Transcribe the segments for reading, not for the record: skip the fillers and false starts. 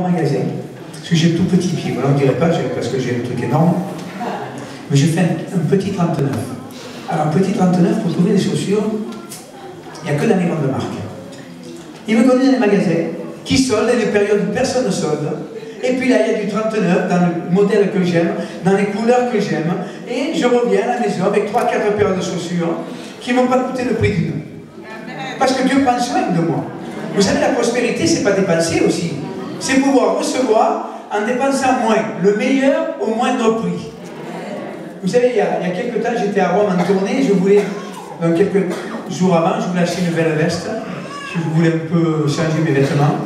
magasin, parce que j'ai tout petit pied, voilà, on ne dirait pas parce que j'ai un truc énorme, mais je fais un petit 39. Alors un petit 39, pour trouver des chaussures, il n'y a que dans les grandes marques. Il me connaît dans les magasins qui soldent, et des périodes où personne ne solde, et puis là il y a du 39 dans le modèle que j'aime, dans les couleurs que j'aime, et je reviens à la maison avec 3-4 paires de chaussures qui ne m'ont pas coûté le prix d'une. Parce que Dieu prend soin de moi. Vous savez, la prospérité, c'est pas dépenser aussi. C'est pouvoir recevoir en dépensant moins, le meilleur au moindre prix. Vous savez, il y a quelques temps, j'étais à Rome en tournée, je voulais, quelques jours avant, je voulais acheter une nouvelle veste, je voulais un peu changer mes vêtements.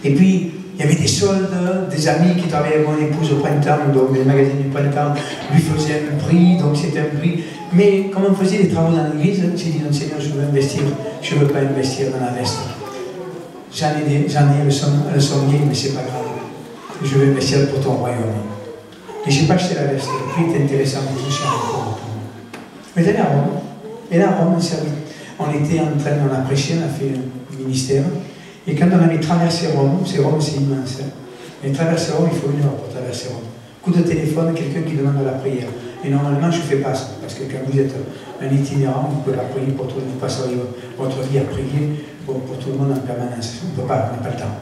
Et puis, il y avait des soldes, des amis qui travaillaient avec mon épouse au printemps, donc les magasins du printemps lui faisaient un prix, donc c'était un prix. Mais comme on faisait des travaux dans l'église, j'ai dit non Seigneur, je veux investir, je ne veux pas investir dans la veste. J'en ai le sommier, mais c'est pas grave. Je veux investir pour ton royaume. Et je n'ai pas acheté la veste, le prix était intéressant, mais je suis encore. Mais j'allais à Rome, et là à Rome, on était en train, on a prêché, on a fait un ministère. Et quand on avait traversé Rome, c'est immense. Mais traverser Rome, il faut 1 heure pour traverser Rome. Coup de téléphone, quelqu'un qui demande la prière. Et normalement, je ne fais pas ça, parce que quand vous êtes un itinérant, vous pouvez la prier pour tout le monde, vous passez votre vie à prier pour tout le monde en permanence. On n'a pas le temps.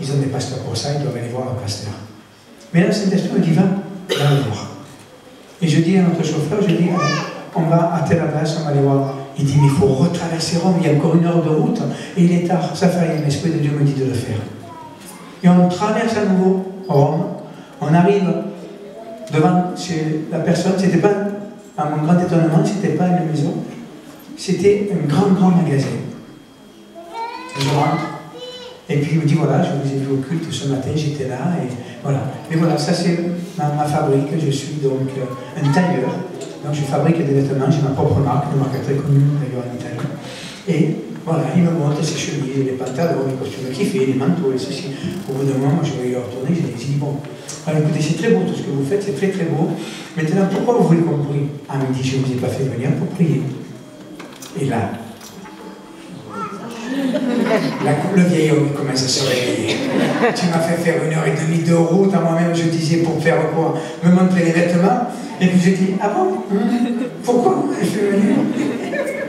Ils ont des pasteurs pour ça, ils doivent aller voir leur pasteur. Mais là, le Saint-Esprit me dit, va le voir. Et je dis à notre chauffeur, je dis, on va à telle adresse, on va aller voir. Il dit, mais il faut retraverser Rome, il y a encore 1 heure de route, et il est tard, ça fait rien, l'Esprit de Dieu me dit de le faire. Et on traverse à nouveau Rome, on arrive devant chez la personne, c'était pas, à mon grand étonnement, c'était pas une maison, c'était un grand magasin. Je rentre, et puis il me dit, voilà, je vous ai vu au culte ce matin, j'étais là, et voilà. Mais voilà, ça c'est ma fabrique, je suis donc un tailleur. Donc je fabrique des vêtements, j'ai ma propre marque, une marque très connue d'ailleurs en Italie. Et voilà, il me montre ses chemises, les pantalons, les costumes qu'il fait, les manteaux et ceci. Au bout d'un moment, je vais leur retourner, j'ai dit bon, alors, écoutez, c'est très beau tout ce que vous faites, c'est très beau. Maintenant, pourquoi vous voulez qu'on prie? Ah, il me dit, je ne vous ai pas fait venir pour prier. Et là, le vieil homme commence à se réveiller. Tu m'as fait faire 1h30 de route, à moi-même je disais pour faire quoi? Me montrer les vêtements. Et puis j'ai dit, ah bon? Pourquoi je suis venu?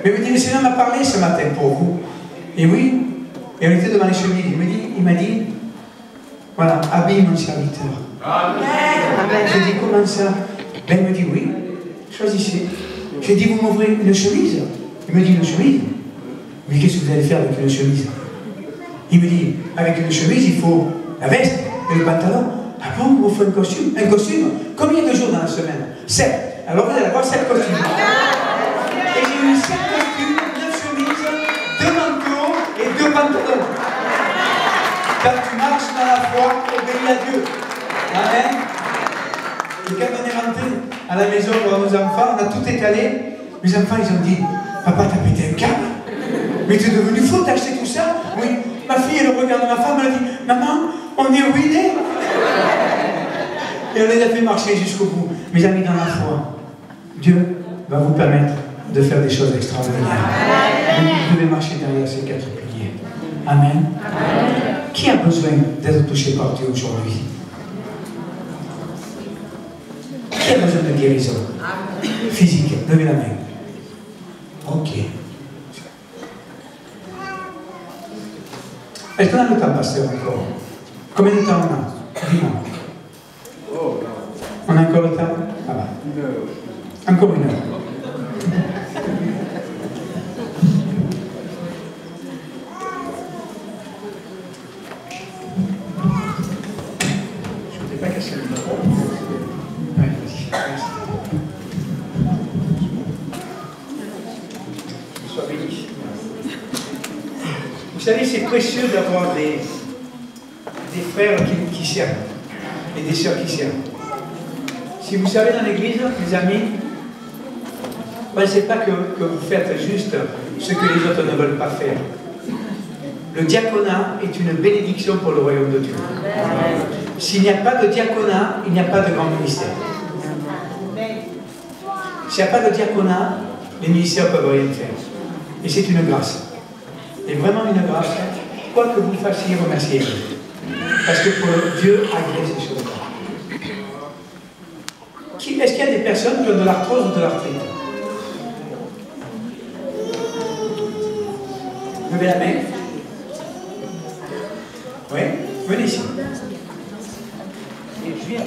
Mais il me dit, le Seigneur m'a parlé ce matin pour vous. Et oui, et on était devant les chemises. Il m'a dit, voilà, habille mon serviteur. Amen. J'ai dit, comment ça? Ben, il me dit, oui, choisissez. J'ai dit, vous m'ouvrez une chemise? Il me dit, une chemise? Mais qu'est-ce que vous allez faire avec une chemise? Il me dit, avec une chemise, il faut la veste et le pantalon. Ah bon, il vous faut un costume? Un costume? Combien de jours dans la semaine? 7. Alors vous allez avoir 7 costumes. Et j'ai eu 7 costumes, 9 chemises, 2 manteaux et 2 pantalons. Quand tu marches dans la foi, obéis à Dieu. Amen. Et quand on est rentré à la maison voir nos enfants, on a tout étalé. Mes enfants, ils ont dit, papa, t'as pété un câble? Mais t'es devenu fou, t'as acheté tout ça? Oui. Ma fille, elle regarde ma femme, elle a dit, maman, on est ruinés. Et on les a fait marcher jusqu'au bout. Mes amis, dans la foi, Dieu va vous permettre de faire des choses extraordinaires. Vous devez marcher derrière ces 4 piliers. Amen. Qui a besoin d'être touché par Dieu aujourd'hui? Qui a besoin de guérison physique? Levez la main. Ok. Est-ce qu'on a le temps, pasteur, encore? Combien de temps on a? Dis-moi. On a encore le temps? Ah bah. Encore 1 heure. Je ne t'ai pas cassé le micro. Ouais, vas-y. Sois béni. Vous savez, c'est précieux d'avoir des frères qui servent et des sœurs qui servent. Si vous savez dans l'église, mes amis, ne pensez pas que vous faites juste ce que les autres ne veulent pas faire. Le diaconat est une bénédiction pour le royaume de Dieu. S'il n'y a pas de diaconat, il n'y a pas de grand ministère. S'il n'y a pas de diaconat, les ministères ne peuvent rien faire. Et c'est une grâce. Et vraiment une grâce. Quoi que vous fassiez, remerciez-vous. Parce que pour Dieu agrée ces choses-là. Est-ce qu'il y a des personnes qui ont de l'arthrose ou de l'arthrite? Levez la main. Oui, venez ici. Et je viens.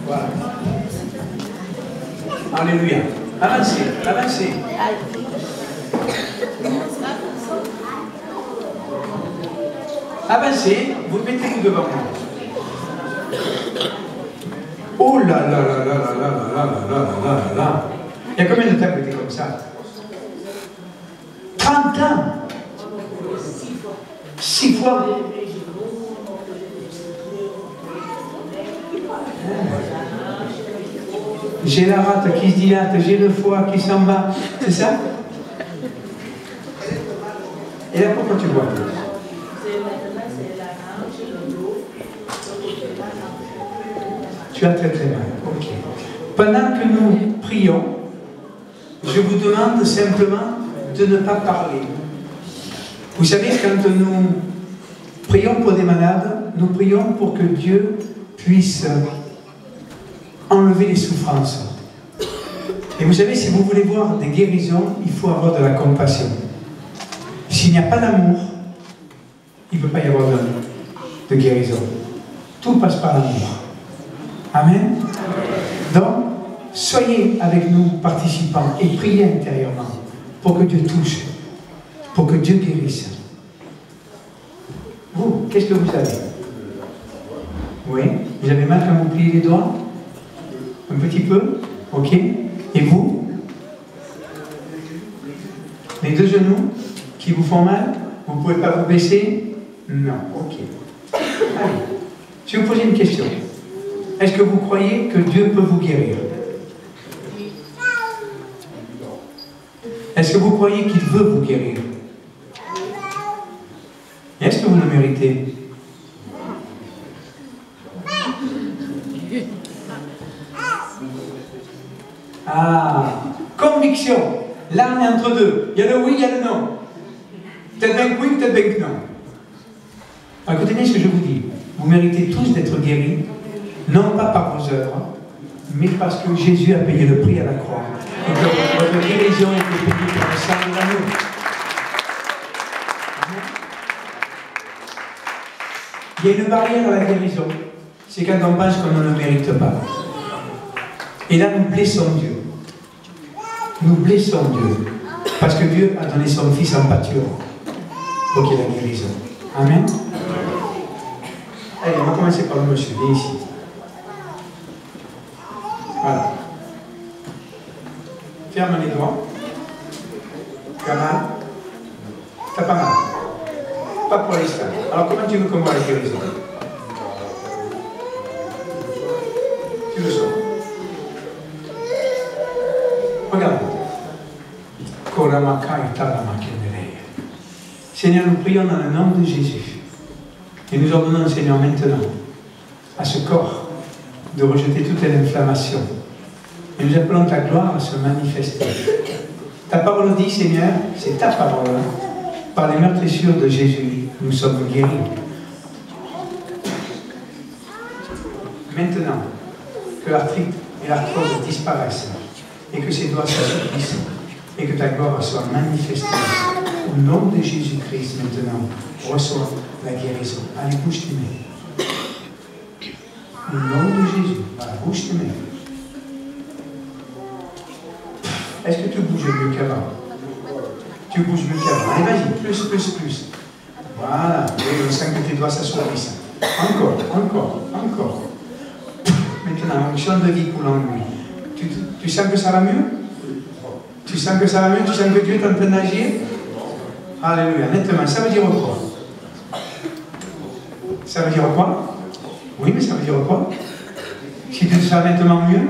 Voilà. Alléluia. Avancez, avancez. Avancez, vous mettez-vous devant moi. Oh là là là là là là là là là là là. Il y a combien de temps que vous êtes comme ça? 30 ans. 6 fois. J'ai la rate qui se dilate, j'ai le foie qui s'en va. C'est ça? Et là, pourquoi tu vois? Tu as très très mal. Ok. Pendant que nous prions, je vous demande simplement de ne pas parler. Vous savez, quand nous prions pour des malades, nous prions pour que Dieu puisse enlever les souffrances. Et vous savez, si vous voulez voir des guérisons, il faut avoir de la compassion. S'il n'y a pas d'amour, il ne peut pas y avoir de guérison. Tout passe par l'amour. Amen. Donc, soyez avec nous participants et priez intérieurement pour que Dieu touche, pour que Dieu guérisse. Vous, qu'est-ce que vous avez? Oui, vous avez mal quand vous pliez les doigts? Un petit peu? Ok. Et vous? Les deux genoux qui vous font mal? Vous ne pouvez pas vous baisser? Non. Ok. Allez. Je vais vous poser une question. Est-ce que vous croyez que Dieu peut vous guérir? Est-ce que vous croyez qu'il veut vous guérir? Est-ce que vous le méritez? Ah, conviction. Là, on est entre deux. Il y a le oui, il y a le non. Peut-être bien que oui, peut-être bien que non. Écoutez bien ce que je vous dis. Vous méritez tous d'être guéris, non pas par vos œuvres, mais parce que Jésus a payé le prix à la croix. Et que votre guérison a été payée par le sang de l'agneau. Il y a une barrière à la guérison. C'est quand on pense qu'on ne le mérite pas. Et là, nous blessons Dieu. Nous blessons Dieu. Parce que Dieu a donné son Fils en pâture pour qu'il y ait la guérison. Amen. Allez, on va commencer par le monsieur. Viens ici. Voilà. Ferme les doigts. Tu as mal? T'as pas mal? Pas pour l'instant. Alors comment tu veux qu'on voit la guérison? Tu le sens. Regarde. Seigneur, nous prions dans le nom de Jésus. Et nous ordonnons, Seigneur, maintenant, à ce corps de rejeter toute l'inflammation. Et nous appelons ta gloire à se manifester. Ta parole dit, Seigneur, c'est ta parole. Par les meurtrissures de Jésus, nous sommes guéris. Maintenant, que l'arthrite et l'arthrose disparaissent et que ses doigts s'assouplissent et que ta gloire soit manifestée. Au nom de Jésus-Christ, maintenant, reçois la guérison. Allez, bouge tes mains. Au nom de Jésus, voilà, bouge tes mains. Est-ce que tu bouges mieux qu'avant? Tu bouges mieux qu'avant. Allez, vas-y, plus, plus, plus. Voilà, et on sent que tes doigts s'assouplissent. Encore, encore, encore. Maintenant, onction de vie coule en lui. Tu sens que ça va mieux? Tu sens que ça va mieux? Tu sens que Dieu est en train d'agir? Alléluia. Nettement, ça veut dire quoi? Ça veut dire quoi? Oui, mais ça veut dire quoi? Si tu sens maintenant mieux,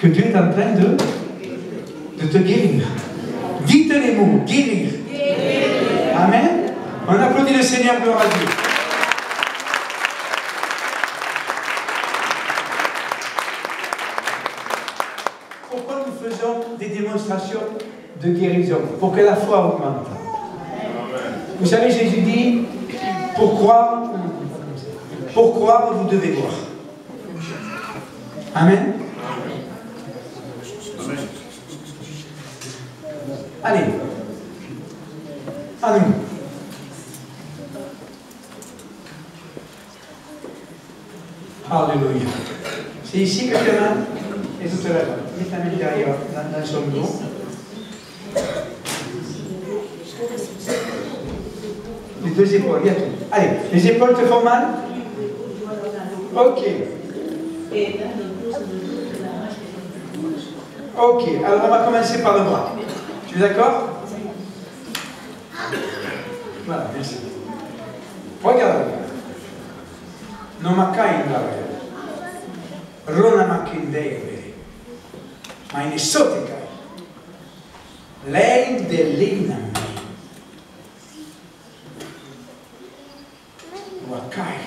que Dieu est en train de te guérir. Dites les mots, guérir. Amen. On applaudit le Seigneur, gloire à Dieu. pourquoi nous faisons des démonstrations de guérison? Pour que la foi augmente. Vous savez, Jésus dit, pour croire, vous devez voir. Amen. Allez. À nous. Alléluia. C'est ici que tu as mal. Et tout à l'heure, mets ta main derrière dans son dos. Les deux épaules, bientôt. Allez, les épaules te font mal? Ok. Ok, alors on va commencer par le bras. Tu es d'accord? Voilà, merci. Regarde. Non ma caindare. Rona ma kindere. Ma in esotica. Lei dell'ina. Wakai.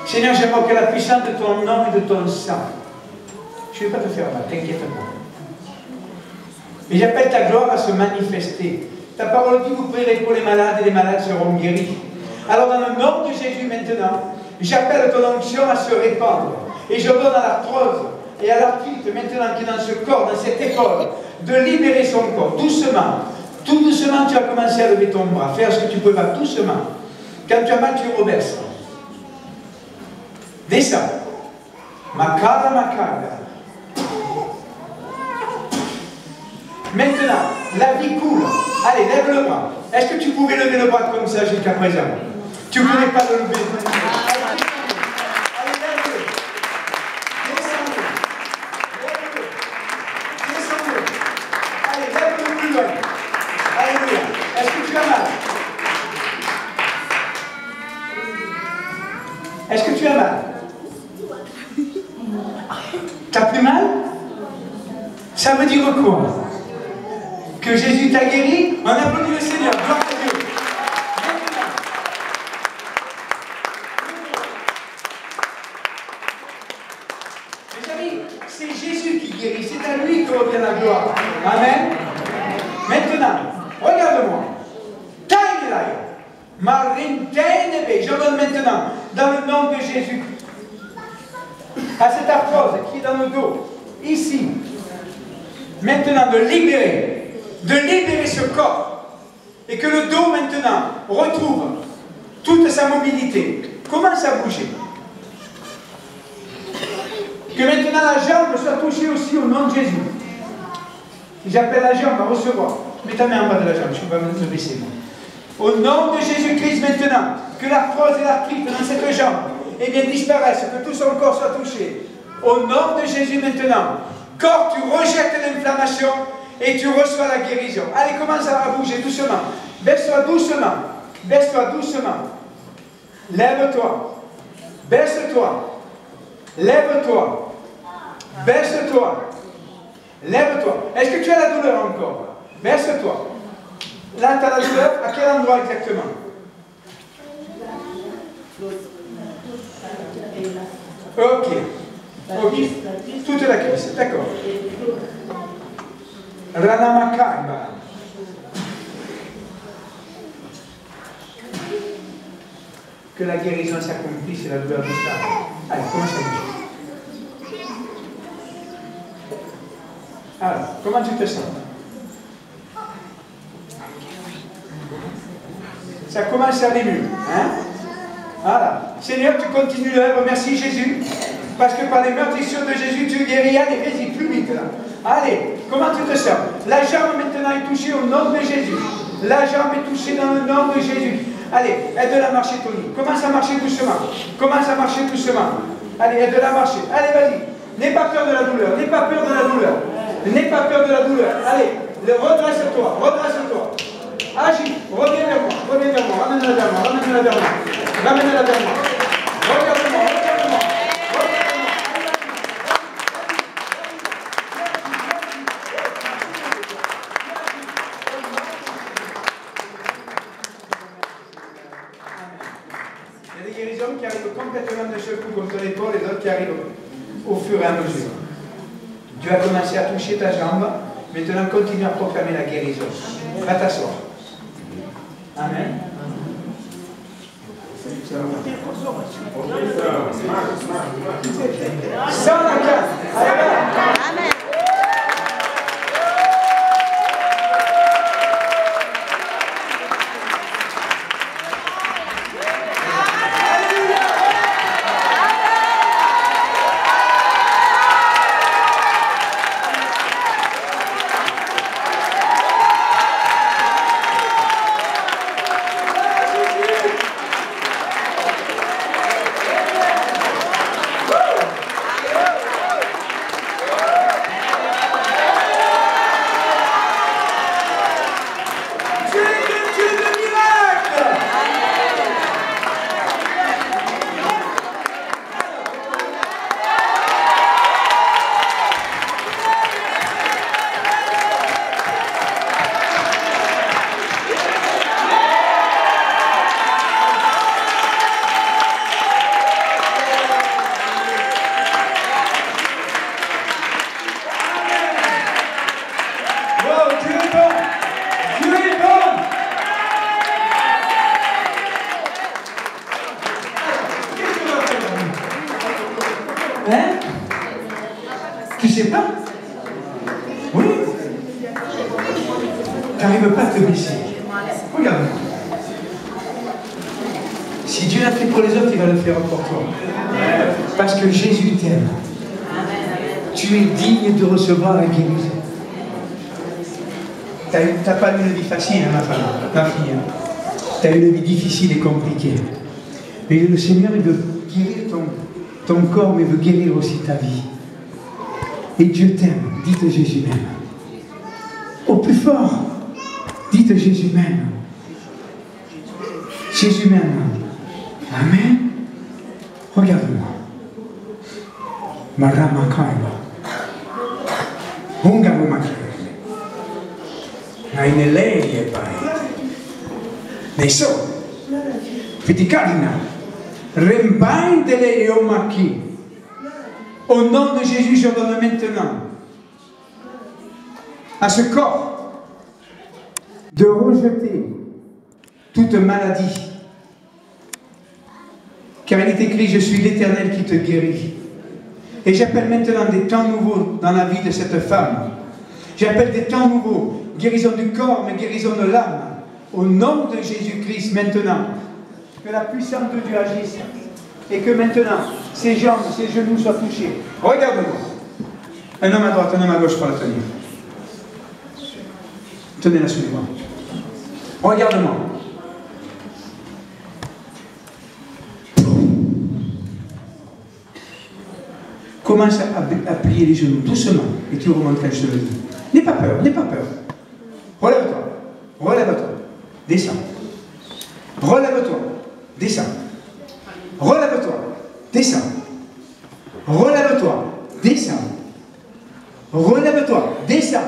Seigneur, j'invoque la puissance de ton nom et de ton sang. Je ne vais pas te faire mal, t'inquiète pas. Mais j'appelle ta gloire à se manifester. Ta parole dit, vous prierez pour les malades et les malades seront guéris. Alors dans le nom de Jésus maintenant, j'appelle ton onction à se répandre. Et je donne à l'arthrose et à l'arthrite maintenant qui est dans ce corps, dans cette épaule, de libérer son corps, doucement. Tout doucement, tu as commencé à lever ton bras, faire ce que tu peux pas, doucement. Quand tu as mal, tu rebaisses. Descends. Makara. Maintenant, la vie coule. Allez, lève le bras. Est-ce que tu pouvais lever le bras comme ça jusqu'à présent? Tu ne pouvais pas le lever. Allez, lève-le. Descends-le. Descends-le. Allez, lève-le plus loin. Alléluia. Est-ce que tu as mal? Est-ce que tu as mal? T'as plus mal? Ça veut dire quoi? Que Jésus t'a guéri? On applaudit le Seigneur. Gloire à Dieu. Mes amis, c'est Jésus qui guérit. C'est à lui que revient la gloire. Amen. Maintenant, regarde-moi. Je donne maintenant, dans le nom de Jésus, à cette arthrose qui est dans le dos, ici, maintenant de libérer ce corps, et que le dos maintenant retrouve toute sa mobilité, commence à bouger. Que maintenant la jambe soit touchée aussi au nom de Jésus. J'appelle la jambe à recevoir. Mets ta main en bas de la jambe, je ne vais pas me baisser. Au nom de Jésus-Christ maintenant, que l'arthrose et l'arthrite dans cette jambe disparaissent, que tout son corps soit touché. Au nom de Jésus maintenant, corps, tu rejettes l'inflammation et tu reçois la guérison. Allez, commence à bouger doucement. Baisse-toi doucement. Baisse-toi doucement. Lève-toi. Baisse-toi. Lève-toi. Baisse-toi. Lève-toi. Est-ce que tu as la douleur encore? Baisse-toi. Là, tu as la douleur. À quel endroit exactement? Ok. Ok. Toute la cuisse. D'accord. Ranamakarba. Que la guérison s'accomplisse et la douleur disparaisse. Allez, commence à bouger. Alors, comment tu te sens? Ça commence à aller mieux. Hein? Voilà. Seigneur, tu continues l'œuvre. Merci Jésus. Parce que par les meurtrissures de Jésus, tu guéris. Allez, vas-y, plus vite là. Allez, comment tu te sens? La jambe maintenant est touchée au nom de Jésus. La jambe est touchée dans le nom de Jésus. Allez, aide-la à marcher, Tony. Commence à marcher doucement. Commence à marcher doucement. Allez, aide-la à marcher. Allez, vas-y. N'aie pas peur de la douleur. N'aie pas peur de la douleur. N'aie pas peur de la douleur. Allez, redresse-toi. Redresse-toi. Agis. Reviens vers moi. Reviens vers moi. Ramène-la vers moi. Ramène-la vers moi. Ramène-la vers moi. Regarde-moi. Regarde-moi. Qui arrivent complètement de ce coup contre l'épaule et d'autres qui arrivent au fur et à mesure. Tu vas commencer à toucher ta jambe. Maintenant, continue à proclamer la guérison. Va t'asseoir. Amen. Sans la carte. Amen. Hein? Tu sais pas? Oui. Tu n'arrives pas à te baisser. Regarde. Si Dieu l'a fait pour les autres, il va le faire pour toi. Parce que Jésus t'aime. Tu es digne de recevoir la guérison. Tu n'as pas eu une vie facile, hein, ma fille. Tu as eu une vie difficile et compliquée. Mais le Seigneur, il veut guérir ton corps, mais il veut guérir aussi ta vie. Et Dieu t'aime. Dites Jésus m'aime. Au plus fort, dites Jésus m'aime. Jésus m'aime. Amen. Regarde-moi. Marama Kaiba. Hunga Mumaki. Nainelei e pai. Neso. Fiticarina. Rembain de l'Eomaki. Au nom de Jésus, je donne maintenant à ce corps de rejeter toute maladie. Car il est écrit, je suis l'Éternel qui te guérit. Et j'appelle maintenant des temps nouveaux dans la vie de cette femme. J'appelle des temps nouveaux, guérison du corps, mais guérison de l'âme. Au nom de Jésus-Christ, maintenant, que la puissance de Dieu agisse. Et que maintenant, ses jambes, ses genoux soient touchés. Regarde-moi. Un homme à droite, un homme à gauche pour la tenir. Tenez-la sous les bras. Regarde-moi. Commence à plier les genoux doucement et tu remontes quand je te le dis. N'aie pas peur, n'aie pas peur. Relève-toi, relève-toi, descends. Relève-toi, descends. Relève-toi, descends. Relève-toi, descends. Relève-toi, descends.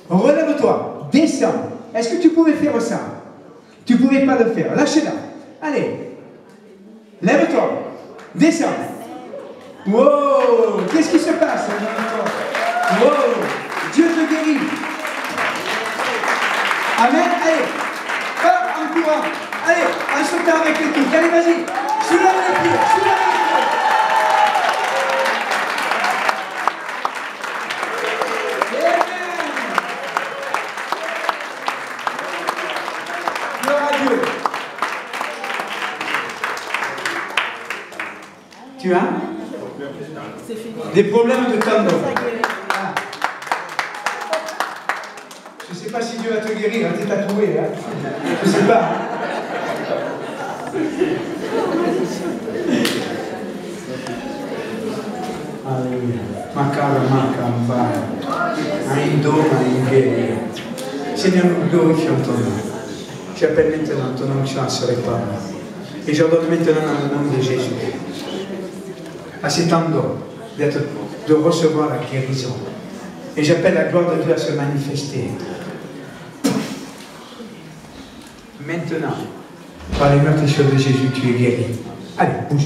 Relève-toi, descends. Est-ce que tu pouvais faire ça? Tu ne pouvais pas le faire. Lâchez-la. Allez. Lève-toi. Descends. Wow! Qu'est-ce qui se passe? Wow! Dieu te guérit. Amen. Allez. Pas en courant. Allez, en sautant avec les touches. Allez, vas-y. Soulève les pieds. Soulève les pieds. Gloire à Dieu. Tu as des problèmes de tendons. Ah. Je ne sais pas si Dieu va te guérir, hein, t'es tatoué. Hein. Je ne sais pas. Alléluia. Seigneur, nous glorifions ton nom. J'appelle maintenant ton onction sur les femmes. Et je donne maintenant dans le nom de Jésus à cet endroit de recevoir la guérison. Et j'appelle la gloire de Dieu à se manifester. Maintenant, par les meurtrissures de Jésus, tu es guéri. Allez, bouge.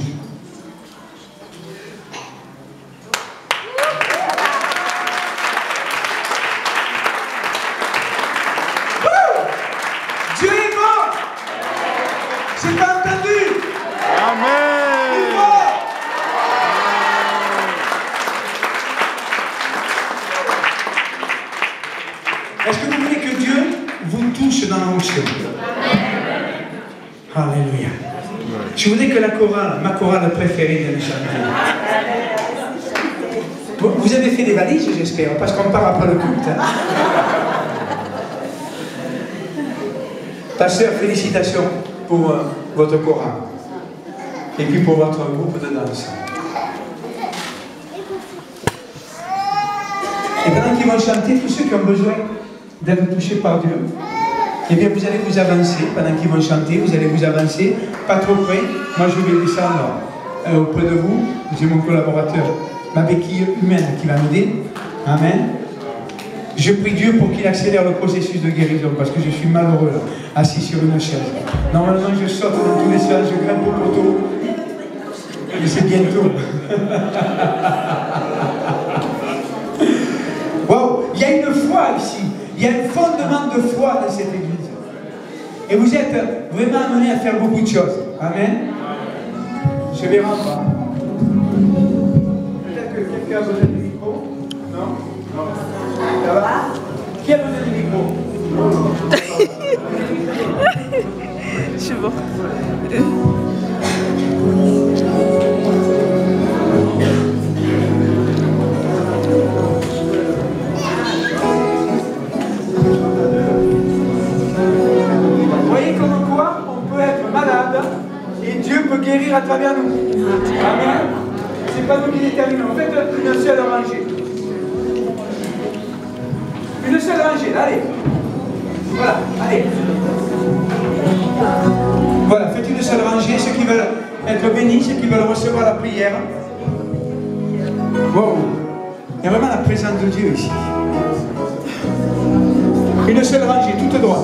Je voudrais que la chorale, ma chorale préférée, vienne chanter. Vous avez fait des valises, j'espère, parce qu'on part après le culte. Hein. Pasteur, félicitations pour votre chorale. Et puis pour votre groupe de danse. Et pendant qu'ils vont chanter, tous ceux qui ont besoin d'être touchés par Dieu, eh bien vous allez vous avancer. Pendant qu'ils vont chanter, vous allez vous avancer, pas trop près. Moi je vais descendre auprès de vous. J'ai mon collaborateur, ma béquille humaine qui va m'aider. Amen. Je prie Dieu pour qu'il accélère le processus de guérison, parce que je suis malheureux, là, assis sur une chaise. Normalement, je saute dans tous les sens, je grimpe au poteau. Mais c'est bientôt. Wow, il y a une foi ici. Il y a un fondement de foi dans cette église. Et vous êtes vraiment amenés à faire beaucoup de choses. Amen. Je vais rentrer. Peut-être que quelqu'un a besoin du micro. Non? Non. Ça va? Qui a besoin du micro? Je suis bon. Vous voyez comme quoi on peut être malade et Dieu peut guérir à travers nous. Amen. C'est pas nous qui déterminons. En fait, une seule rangée. Une seule rangée, allez. Voilà, allez. Voilà, faites une seule rangée, ceux qui veulent être bénis, ceux qui veulent recevoir la prière. Wow. Il y a vraiment la présence de Dieu ici. Une seule rangée, toute droite.